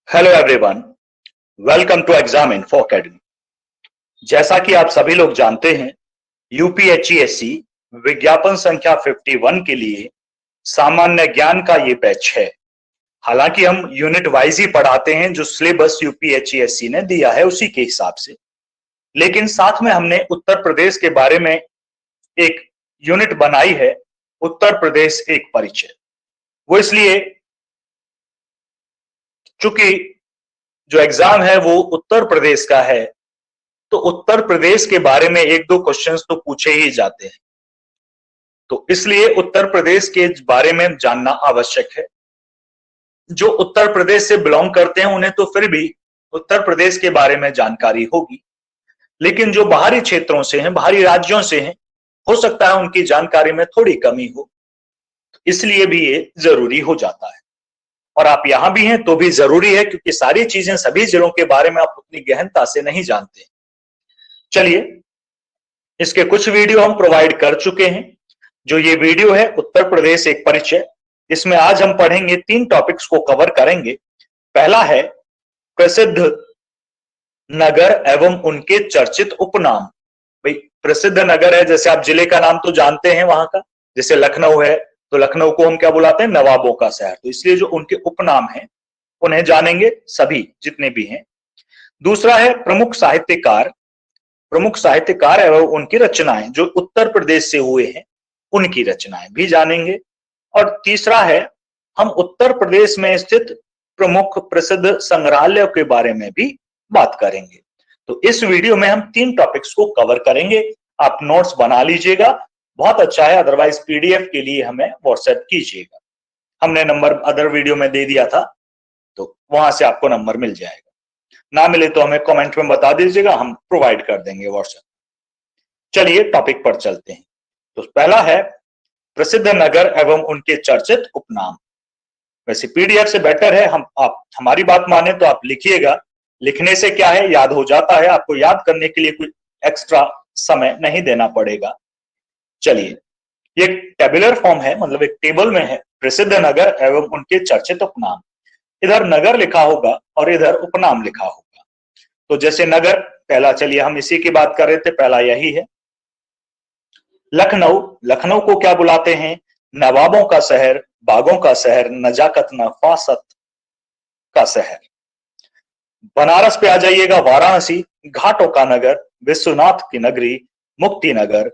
Hello everyone, welcome to exam info academy. जैसा कि आप सभी लोग जानते हैं, यूपीएचईएससी विज्ञापन संख्या 51 के लिए सामान्य ज्ञान का ये बैच है। हालांकि हम यूनिट वाइज ही पढ़ाते हैं, जो सिलेबस यूपीएचईएससी ने दिया है उसी के हिसाब से, लेकिन साथ में हमने उत्तर प्रदेश के बारे में एक यूनिट बनाई है, उत्तर प्रदेश एक परिचय। वो इसलिए चूंकि जो एग्जाम है वो उत्तर प्रदेश का है, तो उत्तर प्रदेश के बारे में एक दो क्वेश्चंस तो पूछे ही जाते हैं, तो इसलिए उत्तर प्रदेश के बारे में जानना आवश्यक है। जो उत्तर प्रदेश से बिलोंग करते हैं उन्हें तो फिर भी उत्तर प्रदेश के बारे में जानकारी होगी, लेकिन जो बाहरी क्षेत्रों से हैं, बाहरी राज्यों से हैं, हो सकता है उनकी जानकारी में थोड़ी कमी हो, इसलिए भी ये जरूरी हो जाता है। और आप यहां भी हैं तो भी जरूरी है, क्योंकि सारी चीजें सभी जिलों के बारे में आप उतनी गहनता से नहीं जानते। चलिए, इसके कुछ वीडियो हम प्रोवाइड कर चुके हैं। जो ये वीडियो है उत्तर प्रदेश एक परिचय, इसमें आज हम पढ़ेंगे 3 टॉपिक्स को कवर करेंगे। पहला है प्रसिद्ध नगर एवं उनके चर्चित उपनाम। भाई, प्रसिद्ध नगर है, जैसे आप जिले का नाम तो जानते हैं वहां का, जैसे लखनऊ है तो लखनऊ को हम क्या बुलाते हैं, नवाबों का शहर। तो इसलिए जो उनके उपनाम हैं उन्हें जानेंगे सभी जितने भी हैं। दूसरा है प्रमुख साहित्यकार एवं उनकी रचनाएं, जो उत्तर प्रदेश से हुए हैं उनकी रचनाएं भी जानेंगे। और तीसरा है हम उत्तर प्रदेश में स्थित प्रमुख प्रसिद्ध संग्रहालयों के बारे में भी बात करेंगे। तो इस वीडियो में हम 3 टॉपिक्स को कवर करेंगे। आप नोट्स बना लीजिएगा, बहुत अच्छा है, अदरवाइज पीडीएफ के लिए हमें व्हाट्सएप कीजिएगा। हमने नंबर अदर वीडियो में दे दिया था, तो वहां से आपको नंबर मिल जाएगा। ना मिले तो हमें कमेंट में बता दीजिएगा, हम प्रोवाइड कर देंगे व्हाट्सएप। चलिए टॉपिक पर चलते हैं। तो पहला है प्रसिद्ध नगर एवं उनके चर्चित उपनाम। वैसे पीडीएफ से बेटर है आप हमारी बात माने तो आप लिखिएगा, लिखने से क्या है, याद हो जाता है, आपको याद करने के लिए कोई एक्स्ट्रा समय नहीं देना पड़ेगा। चलिए, ये टेबुलर फॉर्म है, मतलब एक टेबल में है प्रसिद्ध नगर एवं उनके चर्चित उपनाम। इधर नगर लिखा होगा और इधर उपनाम लिखा होगा। तो जैसे नगर पहला, चलिए हम इसी की बात कर रहे थे, पहला यही है लखनऊ को क्या बुलाते हैं, नवाबों का शहर, बागों का शहर, नजाकत नफासत का शहर। बनारस पे आ जाइएगा, वाराणसी, घाटों का नगर, विश्वनाथ की नगरी, मुक्ति नगर,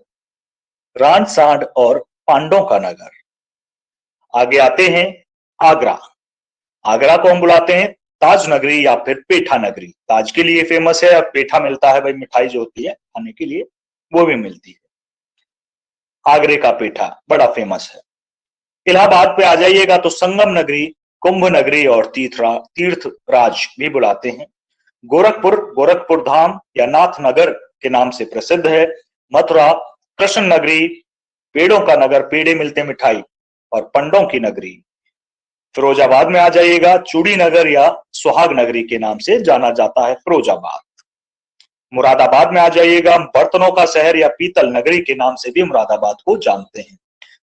रान सांड और पांडों का नगर। आगे आते हैं आगरा को हम बुलाते हैं ताज नगरी या फिर पेठा नगरी। ताज के लिए फेमस है, और पेठा मिलता है भाई, मिठाई जो होती है खाने के लिए वो भी मिलती है। आगरे का पेठा बड़ा फेमस है। इलाहाबाद पे आ जाइएगा तो संगम नगरी, कुंभ नगरी और तीर्थराज भी बुलाते हैं। गोरखपुर धाम या नाथ नगर के नाम से प्रसिद्ध है। मथुरा कृष्ण नगरी, पेड़ों का नगर, पेड़े मिलते मिठाई, और पंडों की नगरी। फिरोजाबाद में आ जाइएगा, चूड़ी नगर या सुहाग नगरी के नाम से जाना जाता है फिरोजाबाद। मुरादाबाद में आ जाइएगा, बर्तनों का शहर या पीतल नगरी के नाम से भी मुरादाबाद को जानते हैं।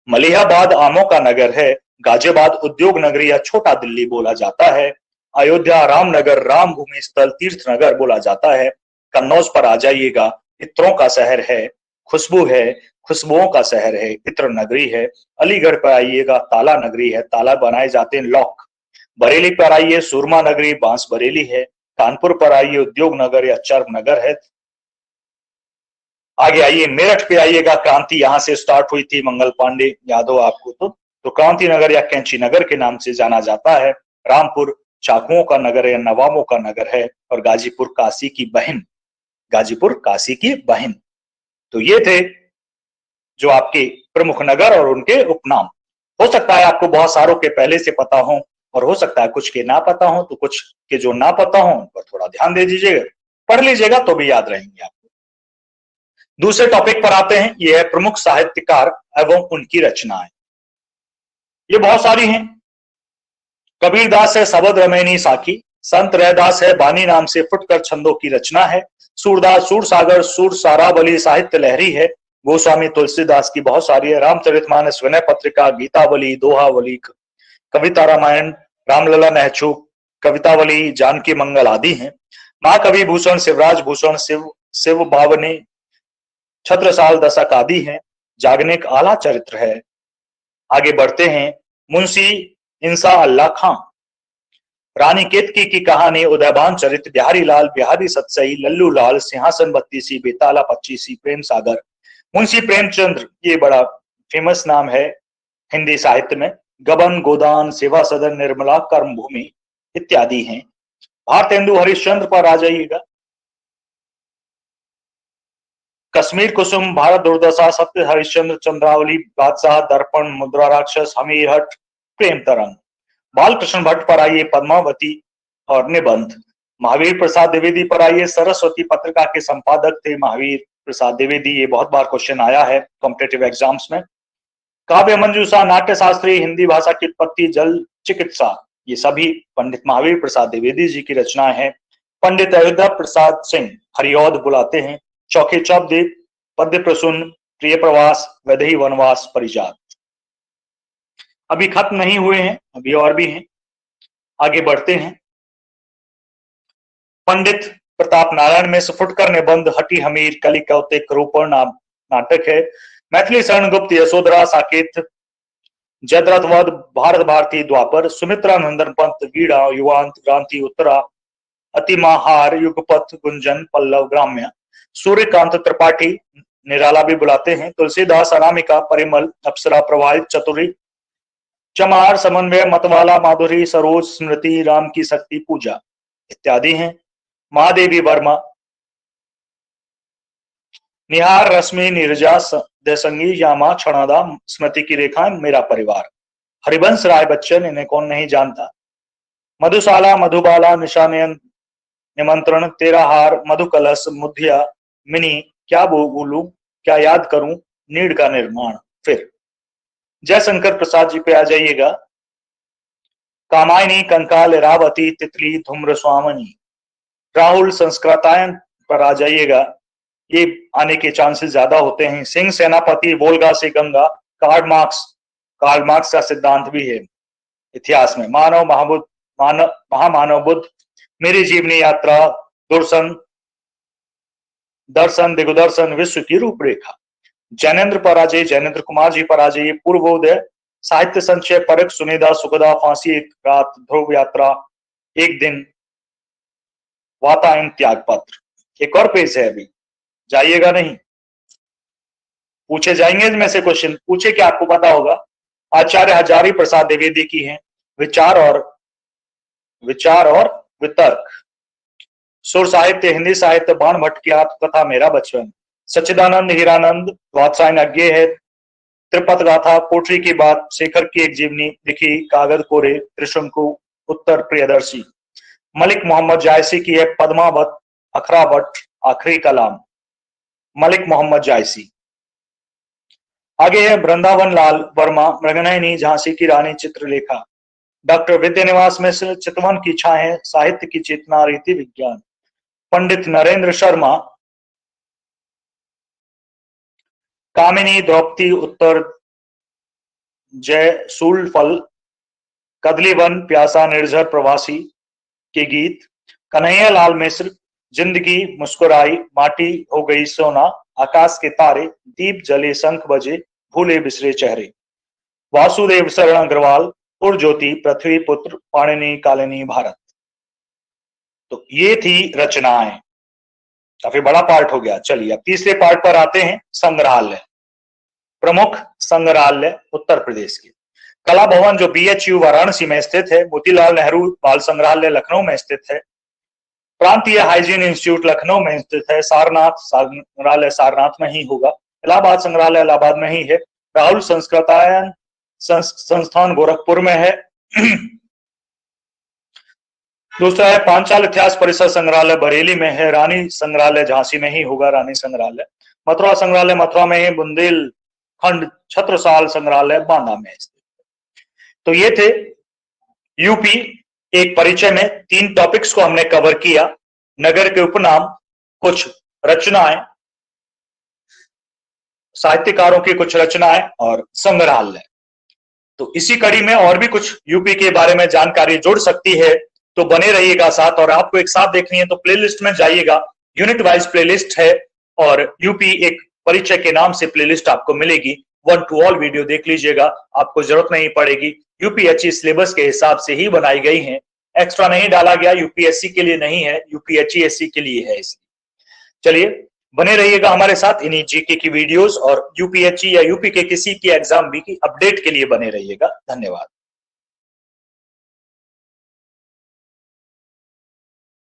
मलिहाबाद आमों का नगर है। गाजियाबाद उद्योग नगरी या छोटा दिल्ली बोला जाता है। अयोध्या रामनगर, राम भूमि स्थल, तीर्थ नगर बोला जाता है। कन्नौज पर आ जाइएगा, इत्रों का शहर है, खुशबू है, खुशबुओं का शहर है, इत्र नगरी है। अलीगढ़ पर आइएगा, ताला नगरी है, ताला बनाए जाते हैं लॉक। बरेली पर आइए, सुरमा नगरी, बांस बरेली है। कानपुर पर आइए, उद्योग नगर या चर्म नगर है। आगे आइए, मेरठ पे आइएगा, क्रांति यहां से स्टार्ट हुई थी, मंगल पांडे याद हो आपको तो क्रांति नगर या कैंची नगर के नाम से जाना जाता है। रामपुर चाकुओं का नगर या नवाबों का नगर है। और गाजीपुर काशी की बहन। तो ये थे जो आपके प्रमुख नगर और उनके उपनाम। हो सकता है आपको बहुत सारों के पहले से पता हो, और हो सकता है कुछ के ना पता हो, तो कुछ के जो ना पता हो उन पर थोड़ा ध्यान दे दीजिएगा, पढ़ लीजिएगा तो भी याद रहेंगे आपको। दूसरे टॉपिक पर आते हैं, यह है प्रमुख साहित्यकार एवं उनकी रचनाएं। ये बहुत सारी हैं। कबीरदास है सबद रमैनी साखी, संत रैदास है बानी नाम से फुटकर छंदों की रचना है। सूरदास सूरसागर सूर सारावली साहित्य लहरी है। गोस्वामी तुलसीदास की बहुत सारी है। रामचरितमानस, विनय पत्रिका, गीतावली, दोहावली, कविता रामायण, रामलला, नहचू, कवितावली, जानकी मंगल आदि हैं। महाकवि भूषण, शिवराज भूषण, शिव बावनी, छत्रसाल दशक आदि हैं। जागने एक आला चरित्र है। आगे बढ़ते हैं। मुंशी इंसा अल्लाह खां, रानी केतकी की कहानी, उदयभान चरित्र, बिहारी लाल, बिहारी सतसई, लल्लू लाल, सिंहासन बत्तीसी, बेताला पच्चीसी, प्रेम सागर, मुंशी प्रेमचंद्र, ये बड़ा फेमस नाम है हिंदी साहित्य में, गबन, गोदान, सेवा सदन, निर्मला, कर्मभूमि इत्यादि हैं। भारतेंदु हरिश्चंद्र पर आ जाइएगा। कश्मीर कुसुम, भारत दुर्दशा, सत्य हरिश्चंद्र, चंद्रावली, बादशाह, दर्पण, मुद्रा राक्षस, हमीरहट, प्रेम तरंग। बालकृष्ण भट्ट पर आइए, पद्मावती और निबंध। महावीर प्रसाद द्विवेदी पर आइए, सरस्वती पत्रिका के संपादक थे महावीर प्रसाद द्विवेदी। ये बहुत बार क्वेश्चन आया है कॉम्पिटेटिव एग्जाम्स में। काव्य मंजूषा, नाट्य शास्त्री, हिंदी भाषा की उत्पत्ति, जल चिकित्सा, ये सभी पंडित महावीर प्रसाद द्विवेदी जी की रचनाएं हैं। पंडित अयोध्या प्रसाद सिंह हरिऔध बुलाते हैं। चौके चौबदीप, पद्य प्रसून, प्रिय प्रवास, वैदेही वनवास, परिजात। अभी खत्म नहीं हुए हैं, अभी और भी हैं। आगे बढ़ते हैं। पंडित प्रताप नारायण में फुटकर निबंध, हटी हमीर, कली कौतिक, रूपण नाटक है। मैथिली शरण गुप्त, यशोधरा, साकेत, जयद्रथवध, भारत भारती, द्वापर, सुमित्रा नंदन पंत, वीणा, युवांत, क्रांति, उत्तरा, अतिमाहार, युगपथ, गुंजन, पल्लव, ग्राम्य। सूर्यकांत त्रिपाठी निराला भी बुलाते हैं। तुलसीदास, अनामिका, परिमल, अप्सरा, प्रवाहित, चतुरी, चमार, समन्वय, मतवाला, माधुरी, सरोज, स्मृति, राम की शक्ति, पूजा इत्यादि हैं। महादेवी वर्मा, निहार, रश्मि, नीरजा, देसंगी, यामा, क्षणादा, स्मृति की रेखा, मेरा परिवार। हरिवंश राय बच्चन, इन्हें कौन नहीं जानता। मधुशाला, मधुबाला, निशानयन, निमंत्रण, तेरा हार, मधुकलश, मुद्या, मिनी, क्या बोलूं, क्या याद करूं, नीड़ का निर्माण। फिर जयशंकर प्रसाद जी पे आ जाइएगा। कामायनी, कंकाल, इरावती, तितली, धूम्र स्वामिनी। राहुल संस्कृतायन पर आ जाइएगा, ये आने के चांसेस ज्यादा होते हैं। सिंह सेनापति, वोल्गा से गंगा, कार्ल मार्क्स का सिद्धांत भी है इतिहास में। महामानव बुद्ध, मेरी जीवनी यात्रा, दर्शन दिग्दर्शन, विश्व की रूपरेखा। जैनेन्द्र पर आ जाइए, जैनेन्द्र कुमार जी पर आ जाइए। पूर्वोदय, साहित्य संचय, परख, सुनिधा, सुखदा, फांसी, एक रात, ध्रुव यात्रा, एक दिन, वातायन, त्यागपत्र। एक और पेज है, अभी जाइएगा नहीं, पूछे जाएंगे इनमें से क्वेश्चन। पूछे क्या आपको पता होगा। आचार्य हजारी प्रसाद द्विवेदी की है विचार और वितर्क। सुर साहित्य, हिंदी साहित्य, बाण भट्ट की आत्मकथा, मेरा बचपन। सच्चिदानंद हीरानंद, वात्सायन अज्ञे है। त्रिपत गाथा, पोट्री की बात, शेखर की एक जीवनी लिखी, कागज कोरे, त्रिशंकु, उत्तर प्रियदर्शी। मलिक मोहम्मद जायसी की है पद्मावत, अखरावट, आखिरी कलाम, मलिक मोहम्मद जायसी। आगे है वृंदावन लाल वर्मा, मृगनयनी, झांसी की रानी, चित्रलेखा। डॉक्टर विद्यानिवास मिश्र, चितवन की छाएं, साहित्य की चेतना, रीति विज्ञान। पंडित नरेंद्र शर्मा, कामिनी, द्रौपदी, उत्तर, जय सूलफल, कदलीवन, प्यासा, निर्झर, प्रवासी के गीत। कन्हैया लाल मिश्र, जिंदगी मुस्कुराई, माटी हो गई सोना, आकाश के तारे, दीप जले, शंख बजे, भूले बिसरे चेहरे। वासुदेव शरण अग्रवाल, उर्ज्योति, पृथ्वी पुत्र, पाणिनि, कालिनी, भारत। तो ये थी रचनाएं, काफी बड़ा पार्ट हो गया। चलिए अब तीसरे पार्ट पर आते हैं। संग्रहालय, प्रमुख संग्रहालय उत्तर प्रदेश के। कला भवन जो BHU वाराणसी में स्थित है, मोतीलाल नेहरू बाल संग्रहालय लखनऊ में स्थित है, प्रांतीय हाइजीन इंस्टीट्यूट लखनऊ में स्थित है, सारनाथ संग्रहालय सारनाथ में ही होगा, इलाहाबाद संग्रहालय इलाहाबाद में ही है, राहुल संस्कृतायन संस्थान गोरखपुर में है। दूसरा है पांचाल इतिहास परिषद संग्रहालय बरेली में है, रानी संग्रहालय झांसी में ही होगा, रानी संग्रहालय, मथुरा संग्रहालय मथुरा में है, बुंदेलखंड छत्रसाल संग्रहालय बांदा में स्थित। तो ये थे यूपी एक परिचय में 3 टॉपिक्स को हमने कवर किया। नगर के उपनाम, कुछ रचनाएं, साहित्यकारों की कुछ रचनाएं और संग्रहालय। तो इसी कड़ी में और भी कुछ यूपी के बारे में जानकारी जुड़ सकती है तो बने रहिएगा साथ। और आपको एक साथ देखनी है तो प्लेलिस्ट में जाइएगा, यूनिट वाइज प्लेलिस्ट है और यूपी एक परिचय के नाम से प्लेलिस्ट आपको मिलेगी। 1 to all वीडियो देख लीजिएगा, आपको जरूरत नहीं पड़ेगी। यूपीएससी सिलेबस के हिसाब से ही बनाई गई हैं, एक्स्ट्रा नहीं डाला गया, यूपीएससी के लिए नहीं है, यूपीएचईएससी के लिए है। इसलिए चलिए बने रहिएगा हमारे साथ इन्हीं जीके की वीडियोस, और यूपीएचई या यूपी के किसी की एग्जाम भी की अपडेट के लिए बने रहिएगा। धन्यवाद।